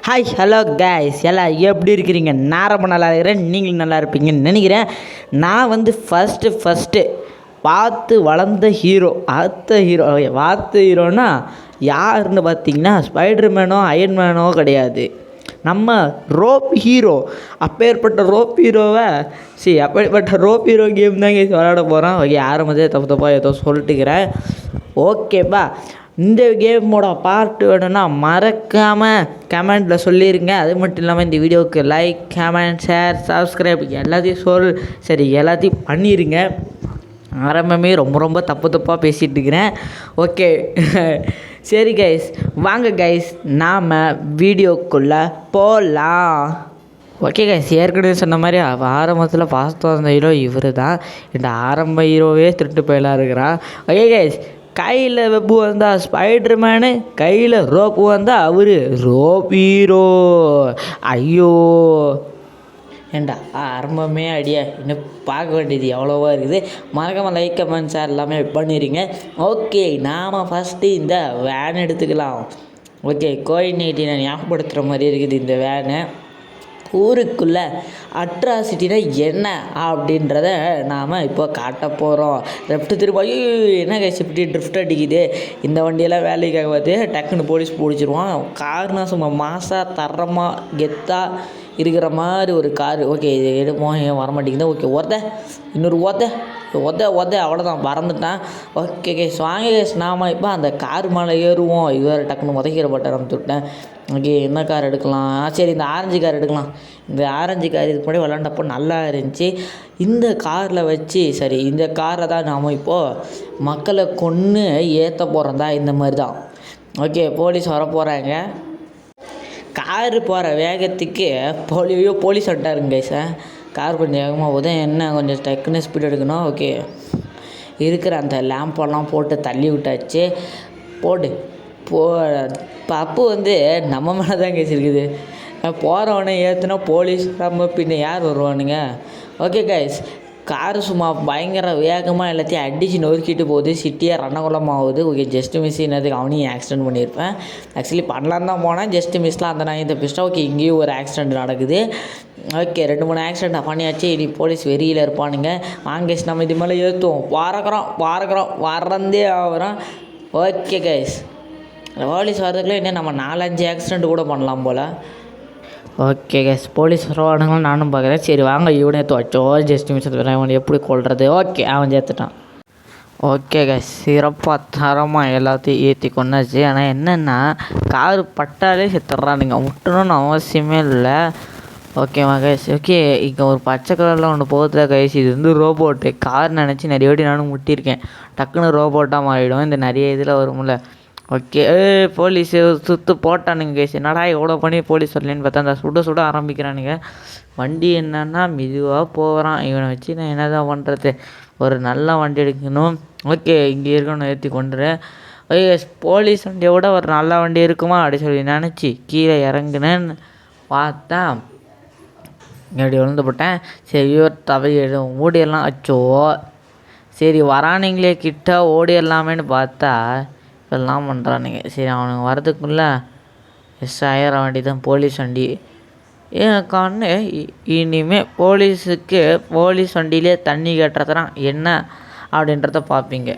Hi hello guys எல்லாம் எப்படி இருக்கிறீங்க? நான் ரொம்ப நல்லா இருக்கிறேன், நீங்களும் நல்லா இருப்பீங்கன்னு நினைக்கிறேன். நான் வந்து ஃபஸ்ட்டு பார்த்து வளர்ந்த ஹீரோ பார்த்த ஹீரோனா யாருன்னு பார்த்தீங்கன்னா ஸ்பைடர்மேனோ அயன்மேனோ கிடையாது, நம்ம ரோப் ஹீரோ. அப்பேற்பட்ட ரோப் ஹீரோ கேம் தான் விளையாட போகிறோம். ஓகே, ஆரம்பத்தே தப்பாக ஏதோ சொல்லிட்டுக்கிறேன். ஓகேப்பா, இந்த கேமோட பார்ட்டு வேணும்னா மறக்காமல் கமெண்ட்டில் சொல்லிடுங்க. அது மட்டும் இல்லாமல் இந்த வீடியோவுக்கு லைக், கமெண்ட், ஷேர், சப்ஸ்கிரைப் எல்லாத்தையும் பண்ணிடுங்க. ஆரம்பமே ரொம்ப தப்பாக பேசிகிட்டு இருக்கிறேன். ஓகே சரி கைஸ், வாங்க கைஸ் நாம் வீடியோக்குள்ளே போகலாம். ஓகே கைஸ், ஏற்கனவே சொன்ன மாதிரி ஆரம்பத்தில் பாஸ்ட் வந்த ஹீரோ இவர் தான். இந்த ஆரம்ப ஹீரோவே திருட்டு போயெல்லாம் இருக்கிறான். ஓகே கைஸ், கையில் வெப்பு வந்தால் ஸ்பைடர்மேனு, கையில் ரோப்பு வந்தால் அவர் ரோப் ஹீரோ. ஐயோ ஏண்டா ஆரம்பமே அடியா, இன்னும் பார்க்க வேண்டியது எவ்வளோவா இருக்குது. மறக்காமல் லைக், கமெண்ட், ஷேர் எல்லாமே பண்ணிடுங்க. ஓகே, நாம் ஃபஸ்ட்டு இந்த வேன் எடுத்துக்கலாம். ஓகே, கோவிட்-19 ஞாபகப்படுத்துகிற மாதிரி இருக்குது இந்த வேனு. ஊருக்குள்ளே அட்ராசிட்டினா என்ன அப்படின்றத நாம் இப்போ காட்ட போகிறோம். லெஃப்ட்டு திரும்ப என்ன கைஸ் இப்படி ட்ரிஃப்ட் அடிக்குது, இந்த வண்டியெல்லாம் வேலைக்கு ஆகாது, டக்குன்னு போலீஸ் பிடிச்சிருவான். கார்னால் சும்மா மாசாக தரமாக கெத்தாக இருக்கிற மாதிரி ஒரு காரு. ஓகே, இது எடுப்போம், ஏன் வரமாட்டேங்குது. ஓகே, இன்னொரு அவ்வளோதான், பறந்துட்டான். ஓகே கேஸ், வாங்க கேஸ், நாம் இப்போ அந்த கார் மேலே ஏறுவோம். இது டக்குன்னு உதைக்கிற பட்டன் அமுத்துவிட்டேன். ஓகே, என்ன கார் எடுக்கலாம்? சரி, இந்த ஆரஞ்சு கார் எடுக்கலாம். இந்த ஆரஞ்சு கார் இதுக்கு முன்னாடி விளாண்டப்போ நல்லா இருந்துச்சு. இந்த காரில் வச்சு இந்த காரை தான் நாம் இப்போது மக்களை கொன்று ஏற்ற போகிறோம் தான், இந்த மாதிரி தான். ஓகே, போலீஸ் வர போகிறாங்க. காரு போகிற வேகத்துக்கு போலீஸ் வந்துட்டாருங்க சார். கார் கொஞ்சம் வேகமாக போகுது, என்ன கொஞ்சம் டக்குன்னு ஸ்பீட் எடுக்கணும். ஓகே, இருக்கிற அந்த லேம்பெல்லாம் போட்டு தள்ளி விட்டாச்சு. அப்பு வந்து நம்ம மேலே தான் கேசிருக்குது. போகிறவனே ஏற்றுனா போலீஸ் நம்ம பின்ன யார் வருவானுங்க. ஓகே கைஸ், காரு சும்மா பயங்கர வேகமாக எல்லாத்தையும் அடித்து நொறுக்கிட்டு போகுது. சிட்டியாக ரணகுலமாகுது. ஓகே, ஜஸ்ட்டு மிஸ் என்னதுக்கு அவனையும் ஆக்சிடென்ட் பண்ணியிருப்பேன். ஆக்சுவலி பண்ணலான்னு தான் போனேன், ஜஸ்ட்டு மிஸ்லாம் அந்த நான் இந்த பிஸ்டா. ஓகே, இங்கேயும் ஒரு ஆக்சிடென்ட் நடக்குது. ஓகே, 2-3 ஆக்சிடென்ட் பண்ணியாச்சு. இனி போலீஸ் வெறியில் இருப்பானுங்க. வாங்க நம்ம இது மேலே ஏற்றுவோம். பறக்கிறோம் வரந்தே ஆகிறோம். ஓகே கைஸ், போலீஸ் வரதுக்குள்ளே இன்னும் நம்ம 4-5 ஆக்சிடென்ட் கூட பண்ணலாம் போல். ஓகே கேஸ், போலீஸ் வருவானுங்களும் நானும் பார்க்குறேன். சரி வாங்க, இவனே வச்சோ ஜஸ்ட் மிஸ் இவனை எப்படி கொள்வது. ஓகே, அவன் சேர்த்துட்டான். ஓகே கேஸ், சிறப்பாக தரமாக எல்லாத்தையும் ஏற்றி கொண்டாச்சு. ஆனால் என்னென்னா காரு பட்டாலே செத்துட்றானுங்க, விட்டணும்னு அவசியமே இல்லை. ஓகேவா கைஸ்? ஓகே, இங்கே ஒரு பச்சை கலரில் ஒன்று போகுதுல கைஸ், இது வந்து ரோபோட்டு. கார் நினச்சி நிறைய வாட்டி நானும் முட்டியிருக்கேன். டக்குன்னு ரோபோட்டாக மாறிடும், இந்த நிறைய இதில் வரும்ல. ஓகே, போலீஸு சுற்று போட்டானுங்க கைஸ். என்னடா எவ்வளோ பண்ணி போலீஸ் வரலன்னு பார்த்தா அந்த சுட ஆரம்பிக்கிறானுங்க. வண்டி என்னன்னா மெதுவாக போகிறான். இவனை வச்சு நான் என்ன தான் பண்ணுறது, ஒரு நல்ல வண்டி எடுக்கணும். ஓகே, இங்கே இருக்கணும், ஏற்றி கொண்டுறேன். ஓகே, போலீஸ் வண்டியை விட ஒரு நல்ல வண்டி இருக்குமா அப்படி சொல்லி நினச்சி கீழே இறங்குனேன்னு பார்த்தா இப்படி விழுந்து போட்டேன். சரி, ஓடிடலாம். அச்சோ, சரி வரானுங்களே கிட்ட ஓடிடலாமேன்னு பார்த்தா எல்லாம் பண்ணுறானுங்க. சரி, அவனுங்க வரதுக்குள்ளே ஆயிர வண்டி தான் போலீஸ் வண்டி. கண்ணு இனிமேல் போலீஸ் வண்டியிலே தண்ணி கட்டுறதுனா என்ன அப்படின்றத பார்ப்பீங்க.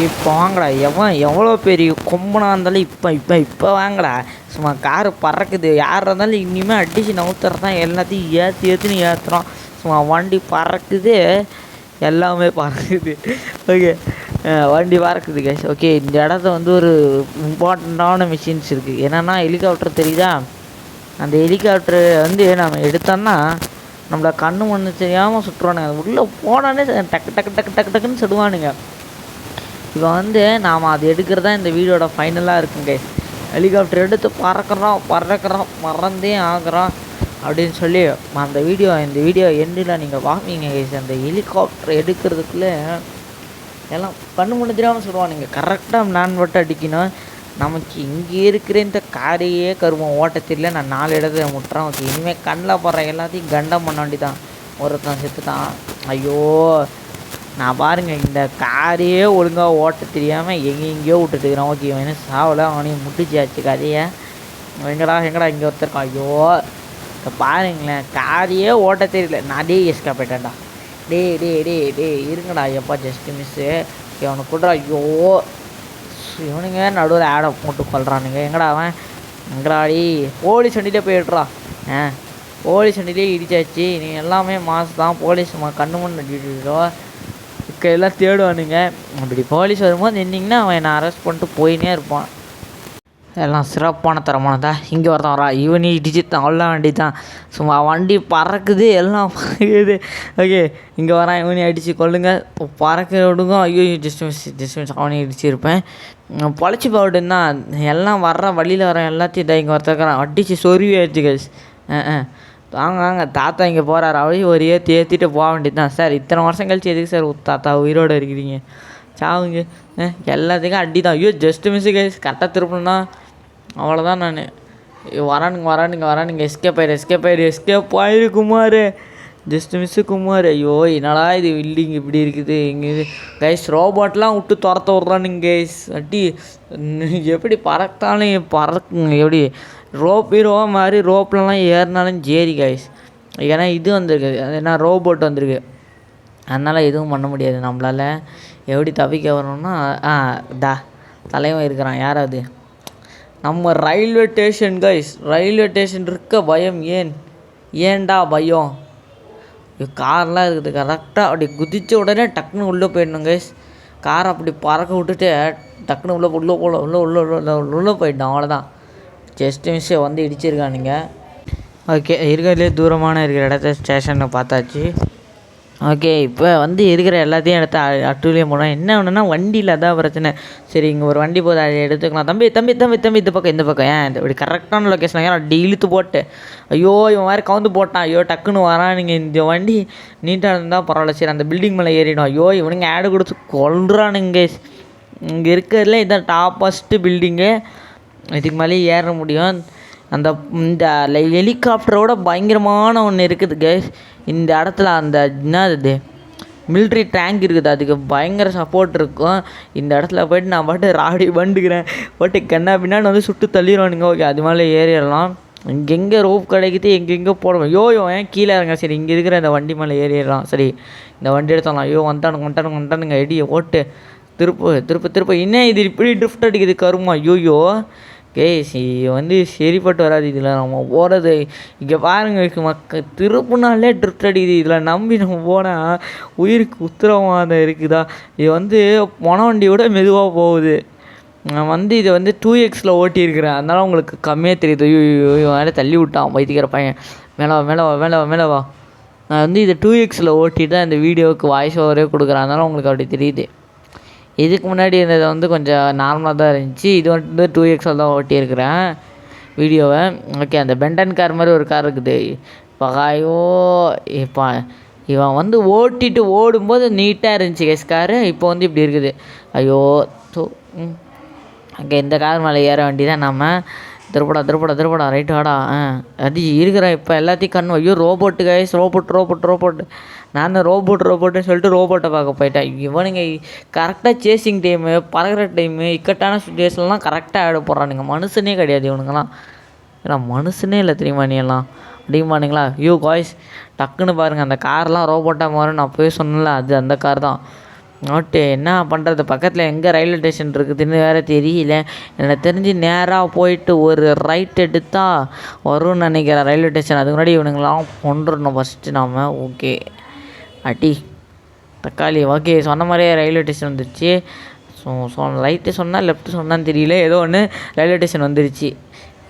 இப்போ வாங்கடா, எவ்வளோ பெரிய கொம்பனாக இருந்தாலும் இப்போ வாங்கடா, சும்மா காரு பறக்குது. யார் இருந்தாலும் இனிமேல் அடித்து நவுத்துறதான், எல்லாத்தையும் ஏற்றுன்னு ஏற்றுறோம். சும்மா வண்டி பறக்குது, எல்லாமே பறக்குது. ஓகே, வண்டி பறக்குது கைஸ். ஓகே, இந்த இடத்த வந்து ஒரு இம்பார்ட்டண்ட்டான மிஷின்ஸ் இருக்குது. என்னென்னா ஹெலிகாப்டர் தெரியுதா, அந்த ஹெலிகாப்டரு வந்து நம்ம எடுத்தோன்னா நம்மளை கண்ணு மண்ணு தெரியாமல் சுற்றுவானுங்க. அது உள்ளே போனானே டக்குன்னு சுடுவானுங்க. இப்போ வந்து நாம் அது எடுக்கிறதா இந்த வீடியோட ஃபைனலாக இருக்குங்க. ஹெலிகாப்டர் எடுத்து பறக்கிறோம் மறந்தே ஆகிறோம் அப்படின்னு சொல்லி இந்த வீடியோ எண்டில் நீங்கள் பார்ப்பீங்க கைஸ். அந்த ஹெலிகாப்டர் எடுக்கிறதுக்குள்ளே எல்லாம் கண்ணு முன்னு தெரியாமல் சொல்லுவானுங்க. கரெக்டாக நான் மட்டும் அடிக்கணும். நமக்கு இங்கே இருக்கிற இந்த காரையே கருவம் ஓட்டத்தில் நான் 4 இடத்துல முட்டுறேன். ஓகே, இனிமேல் கண்ணில் போடுற எல்லாத்தையும் கண்டம் பண்ண வேண்டி தான். ஒருத்தன் செத்துட்டான். ஐயோ, நான் பாருங்கள், இந்த காரையே ஒழுங்காக ஓட்ட தெரியாமல் எங்கேயோ விட்டுட்டுக்கிறேன். ஓகே, இவன் சாவலை, அவனையும் முட்டிச்சாச்சு கதையை. எங்கடா இங்கே ஒருத்தருக்கா? ஐயோ இப்போ பாருங்களேன், காரையே ஓட்ட தெரியல. நான் எஸ்கா போயிட்டேன்டா. டே இருங்கடா. எப்பா ஜஸ்ட்டு மிஸ்ஸு இவனுக்கு கூட. ஐயோ இவனுங்க நடுவில் ஆடை போட்டு கொள்றானுங்க. எங்கடா அவன்? எங்கடாடி? போலீஸ் வண்டியிலே போயிடுறா. போலீஸ் வண்டியிலே இடிச்சாச்சு. நீ எல்லாமே மாசு தான். போலீஸ் கண்ணு முன்னு நடிச்சிட்டோம். எல்லாம் தேடுவானுங்க. அப்படி போலீஸ் வரும்போது நின்னிங்கன்னா அவன் என்னை அரெஸ்ட் பண்ணிட்டு போயினே இருப்பான். எல்லாம் சிறப்பான தரமானதா. இங்கே ஒருத்தன் வரா. இவனி இடிச்சுத்தான். அவ்வளோ வண்டி தான். சும்மா வண்டி பறக்குது, எல்லாம் பறக்குது. ஓகே இங்கே வரான். இவனி அடித்து கொள்ளுங்க. பறக்க விடுங்க. ஐயோ ஜஸ்ட் மிஸ் அவனையும் இடிச்சிருப்பேன். பொழைச்சி போட்டுன்னா எல்லாம் வர்ற வழியில் வர எல்லாத்தையும் இதை இங்கே ஒருத்தருக்கிறான். அடித்து சொருவி ஆயிடுச்சு கைஸ். வாங்க தாத்தா இங்கே போகிறாரு. அவளையும் ஒரு ஏற்றிட்டு போக வேண்டியது தான். சார் இத்தனை வருஷம் கழிச்சு எதுக்கு சார் தாத்தா உயிரோடு இருக்கிறீங்க? சாவுங்க. எல்லாத்துக்கும் அடி தான். ஐயோ ஜஸ்ட்டு மிஸ்ஸு கைஸ். கரெக்டாக திருப்பணும்னா அவ்வளோதான். நான் வரானுங்க. எஸ்கேப் ஆயிரு குமார். Just miss Kumar. ஐயோ என்னடா இது பில்டிங் இப்படி இருக்குது. இங்கே கைஸ் ரோபோட்லாம் விட்டு துரத்த விட்றானுங்க கைஸ். அடி எப்படி பறத்தாலும் பறக்குங்க. எப்படி ஹீரோ மாதிரி ரோப்லலாம் ஏறினாலும் சரி கைஸ். ஏன்னா இது வந்திருக்கு, அது என்ன ரோபோட் வந்திருக்கு. அதனால் எதுவும் பண்ண முடியாது நம்மளால். எப்படி தப்பிக்க வரணும்னா தலைவன் இருக்கிறான். யாராவது நம்ம railway station guys. Railway station இருக்க பயம் ஏன்டா பயம்? கார்லாம் இருக்குது கரெக்டாக. அப்படி குதித்த உடனே டக்குன்னு உள்ளே போயிடணும் கைஸ். காரை அப்படி பறக்க விட்டுட்டு டக்குன்னு உள்ளே போயிட்டோம். அவ்வளோதான். ஜஸ்ட் மிஸ்ஸை வந்து இடிச்சிருக்கானுங்க. ஓகே இருக்கிறதுலே தூரமான இருக்கிற இடத்த ஸ்டேஷனை பார்த்தாச்சு. ஓகே இப்போ வந்து இருக்கிற எல்லாத்தையும் எடுத்து அட்டுலேயே போனோம். என்ன ஒன்றுனா வண்டியில் அதான் பிரச்சனை. சரி இங்கே ஒரு வண்டி போகுது, அதை எடுத்துக்கலாம். தம்பி இந்த பக்கம் இப்படி கரெக்டான லொக்கேஷன் அப்படி இழுத்து போட்டு. ஐயோ இவன் மாதிரி கவுந்து போட்டான். ஐயோ டக்குன்னு வரான். நீங்கள் இந்த வண்டி நீட்டாக இருந்தால் பரவாயில்ல. சரி அந்த பில்டிங் மேலே ஏறிடும். ஐயோ இவனுங்க ஆடு கொடுத்து கொள்றானுங்க. இங்கே இருக்கிறதுல இதான் டாப்பஸ்ட்டு பில்டிங்கு. இதுக்கு மேலே ஏற முடியும். இந்த ஹெலிகாப்டரோட பயங்கரமான ஒன்று இருக்குது கைஸ் இந்த இடத்துல. அந்த என்னது மிலிட்ரி டேங்க் இருக்குது, அதுக்கு பயங்கர சப்போர்ட் இருக்கும். இந்த இடத்துல போய்ட்டு நான் ராடி வந்துக்கிறேன். கண்ணா பின்னாடி வந்து சுட்டு தள்ளிடுவானுங்க. ஓகே அது மேலே ஏறிடலாம். இங்கெங்கே ரோப் கிடைக்குது, எங்கெங்கே போடுவோம். ஏன் கீழே இறங்க. சரி இங்கே இருக்கிற இந்த வண்டி மேலே ஏறிடலாம். சரி இந்த வண்டி எடுத்துடலாம். ஐயோ வந்துட்டானுங்க எடி ஓட்டு. திருப்ப இன்னும் இது இப்படி ட்ரிஃப்ட் அடிக்குது கருமா. ஐயோ கேஸ் வந்து சரிப்பட்டு வராது. இதில் நம்ம போகிறது இங்கே பாருங்க திருப்புனாலே ட்ரிஃப்ட் அடிக்குது. இதில் நம்பி நம்ம போனால் உயிருக்கு உத்தரவாதம் இருக்குதா? இது வந்து போன வண்டியோட மெதுவாக போகுது. நான் வந்து இதை வந்து 2Xல ஓட்டியிருக்கிறேன். அதனால் உங்களுக்கு கம்மியாக தெரியுது. ஐயோ வேலை தள்ளி விட்டான் பைத்திக்கிற பையன். மேலே வா. நான் வந்து இதை 2Xல ஓட்டிட்டு தான் இந்த வீடியோவுக்கு வாய்ஸ் ஓவரே கொடுக்குறேன். அதனால் உங்களுக்கு அப்படி தெரியுது. இதுக்கு முன்னாடி இருந்தது வந்து கொஞ்சம் நார்மலாக தான் இருந்துச்சு. இது வந்து 2Xல தான் ஓட்டியிருக்கிறேன் வீடியோவை. ஓகே அந்த பென்டன் கார் மாதிரி ஒரு கார் இருக்குது. இப்போ இவன் வந்து ஓட்டிட்டு ஓடும்போது நீட்டாக இருந்துச்சு கேஸ் காரு. இப்போ வந்து இப்படி இருக்குது. ஐயோ அங்கே இந்த கார் மேலே ஏற வேண்டியதான் நம்ம. திருப்படா ரைட்டு வாடா. அது இருக்கிறேன் இப்போ எல்லாத்தையும் கண்ணு. ஐயோ ரோபோட்டு கைஸ். ரோபோட். நான் ரோபோட்டுன்னு சொல்லிட்டு ரோபோட்டை பார்க்க போயிட்டேன். இவனுங்க கரெக்டாக சேசிங் டைமு, பறக்கிற டைமு, இக்கட்டான சுச்சுவேஷன்லாம் கரெக்டாக ஆட போடுறானுங்க. மனுஷனே கிடையாது இவனுங்களாம். ஏன்னா மனுஷனே இல்லை தெரியுமா நீ எல்லாம் அப்படிமானுங்களா? ஐயோ காய்ஸ் டக்குன்னு பாருங்கள் அந்த கார்லாம் ரோபோட்டாக மாறும். நான் போய் சொன்னல அது அந்த கார் தான். நோட்டு என்ன பண்ணுறது, பக்கத்தில் எங்கே ரயில்வே ஸ்டேஷன் இருக்குதுன்னு வேறு தெரியல. எனக்கு தெரிஞ்சு நேராக போயிட்டு ஒரு ரைட் எடுத்தால் வரும்னு நினைக்கிறேன் ரயில்வே ஸ்டேஷன். அதுக்கு முன்னாடி இவனுங்களாம் கொண்டுடணும் ஃபஸ்ட்டு நாம். ஓகே அடி தக்காளி. ஓகே சொன்ன மாதிரியே ரயில்வே ஸ்டேஷன் வந்துருச்சு. ரைட்டு சொன்னால் லெஃப்ட்டு சொன்னான்னு தெரியல, ஏதோ ஒன்று ரயில்வே ஸ்டேஷன் வந்துருச்சு.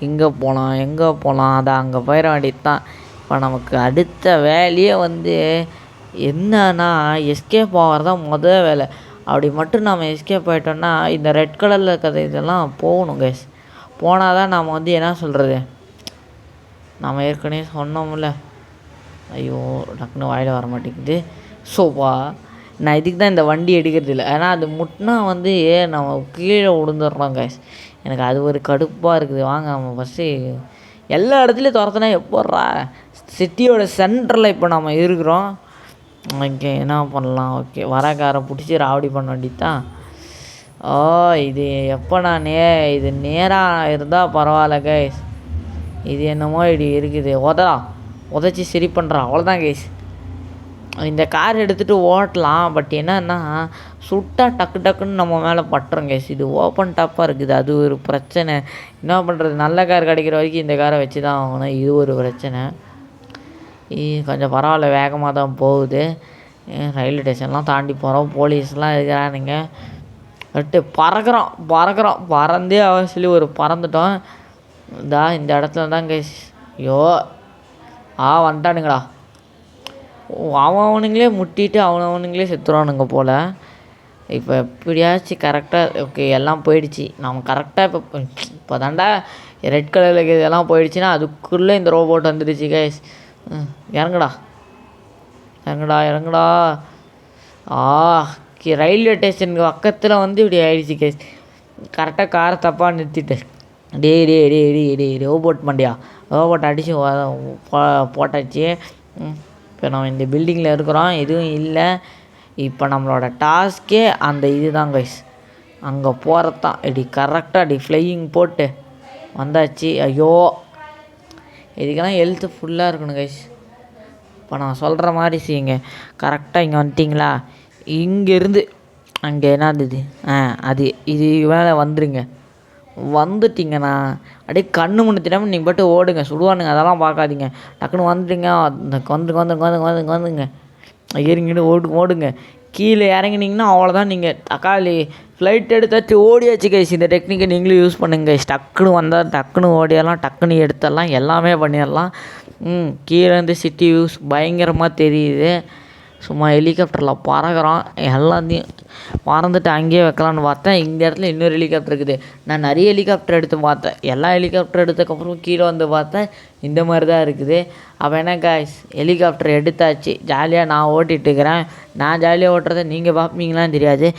எங்கே போகலாம் அதான் அங்கே போயிட வேண்டியது தான். இப்போ நமக்கு அடுத்த வேலையே வந்து என்னன்னா எஸ்கேப் ஆகிறது தான் மொதல் வேலை. அப்படி மட்டும் நம்ம எஸ்கேப் ஆகிட்டோன்னா இந்த ரெட் கலரில் இருக்கிற இதெல்லாம் போகணும் கைஸ். போனால் தான் நாம் வந்து என்ன சொல்கிறது, நம்ம ஏற்கனவே சொன்னோம்ல. ஐயோ டக்குன்னு வாயில் வர மாட்டேங்குது. சோப்பா நான் இதுக்கு தான் இந்த வண்டி எடுக்கிறது இல்லை. ஏன்னா அது முட்டினா வந்து நம்ம கீழே விழுந்துடுறோம் கைஸ். எனக்கு அது ஒரு கடுப்பாக இருக்குது. வாங்க நம்ம ஃபஸ்ட்டு எல்லா இடத்துலையும் துரத்துனா எப்போட்றா சிட்டியோட சென்டரில் இப்போ நம்ம இருக்கிறோம். ஓகே என்ன பண்ணலாம்? ஓகே வர காரை பிடிச்சி ராவடி பண்ண வேண்டியது தான். இது எப்போ இது நேராக இருந்தால் பரவாயில்ல கைஸ். இது என்னமோ இப்படி இருக்குது. உதச்சி சரி பண்ணுறான். அவ்வளோதான் கைஸ். இந்த கார் எடுத்துகிட்டு ஓட்டலாம். பட் என்னன்னா சுட்டா டக்கு டக்குன்னு நம்ம மேலே பட்டுரும் கைஸ். இது ஓப்பன் டாப்பாக இருக்குது. அது ஒரு பிரச்சனை. என்ன பண்ணுறது, நல்ல கார் கிடைக்கிற வரைக்கும் இந்த காரை வச்சு தான் ஆகணும். இது ஒரு பிரச்சனை. கொஞ்சம் பரவாயில்ல, வேகமாக தான் போகுது. ரயில்வே ஸ்டேஷன்லாம் தாண்டி போகிறோம். போலீஸ்லாம் இருக்கிறானுங்க. பட்டு பறக்கிறோம் பறந்தே அவசியம் ஒரு பறந்துட்டோம். இந்த இடத்துல தான் கைஸ். ஐயோ வந்துட்டானுங்களா. அவனுங்களே முட்டிட்டு அவனுங்களே செத்துருவானுங்க போல். இப்போ எப்படியாச்சும் கரெக்டாக ஓகே எல்லாம் போயிடுச்சு. நம்ம கரெக்டாக இப்போ தாண்டா ரெட் கலரில் இதெல்லாம் போயிடுச்சுன்னா அதுக்குள்ளே இந்த ரோபோட் வந்துடுச்சு கைஸ். இறங்குடா. ரயில்வே ஸ்டேஷனுக்கு பக்கத்தில் வந்து இப்படி ஆயிடுச்சு கைஸ். கரெக்டாக காரை தப்பாக நிறுத்திட்டு டே ரோபோட் மண்டியா ரோபோட் அடித்து போட்டாச்சு. இப்போ நம்ம இந்த பில்டிங்கில் இருக்கிறோம். எதுவும் இல்லை. இப்போ நம்மளோட டாஸ்க்கே அந்த இது தான் கைஸ். அங்கே போகிறது தான். இப்படி கரெக்டாக இப்படி ஃப்ளையிங் போட்டு வந்தாச்சு. ஐயோ இதுக்கெல்லாம் ஹெல்த்து ஃபுல்லாக இருக்கணும் கைஸ். இப்போ நான் சொல்கிற மாதிரி செய்யுங்க. கரெக்டாக இங்கே வந்துட்டிங்களா, இங்கேருந்து அங்கே என்ன இருந்தது இது மேலே வந்துடுங்க. வந்துட்டிங்கண்ணா அப்படியே கண்ணு முன்னித்திடாமல் நீங்கள் பாட்டு ஓடுங்க. சுடுவானுங்க, அதெல்லாம் பார்க்காதீங்க. டக்குன்னு வந்துடுங்க. வந்துங்க ஏறிங்கிட்டு ஓடுங்க. கீழே இறங்கினீங்கன்னா அவ்வளோதான். நீங்கள் தக்காளி ஃப்ளைட் எடுத்தாச்சு ஓடியாச்சு கைஸ். இந்த டெக்னிக்கை நீங்களும் யூஸ் பண்ணுங்க கைஸ். டக்குன்னு வந்தால் டக்குன்னு ஓடிடலாம், டக்குன்னு எடுத்துடலாம், எல்லாமே பண்ணிடலாம். கீழேருந்து சிட்டி வியூஸ் பயங்கரமாக தெரியுது. சும்மா ஹெலிகாப்டரில் பறக்கிறோம். எல்லாத்தையும் பறந்துட்டு அங்கேயே வைக்கலான்னு பார்த்தேன். இந்த இடத்துல இன்னொரு ஹெலிகாப்டர் இருக்குது. நான் நிறைய ஹெலிகாப்டர் எடுத்து பார்த்தேன். எல்லா ஹெலிகாப்டர் எடுத்ததுக்கப்புறம் கீழே வந்து பார்த்தேன் இந்த மாதிரி தான் இருக்குது. அப்போ என்ன காய்ஸ், ஹெலிகாப்டர் எடுத்தாச்சு. ஜாலியாக நான் ஓட்டிகிட்ருக்கிறேன். நான் ஜாலியாக ஓட்டுறதை நீங்கள் பார்ப்பீங்களான்னு தெரியாது.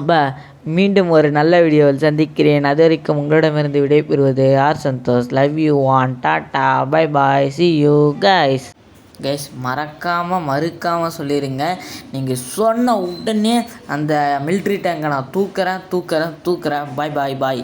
அப்போ மீண்டும் ஒரு நல்ல வீடியோவில் சந்திக்கிறேன். அது வரைக்கும் உங்களிடமிருந்து விடைபெறுவது R Santhosh. Love you and டாட்டா bye bye see you guys. மறக்காமல் சொல்லிடுங்க. நீங்கள் சொன்ன உடனே அந்த மிலிட்ரி டேங்கை நான் தூக்குறேன். பாய்.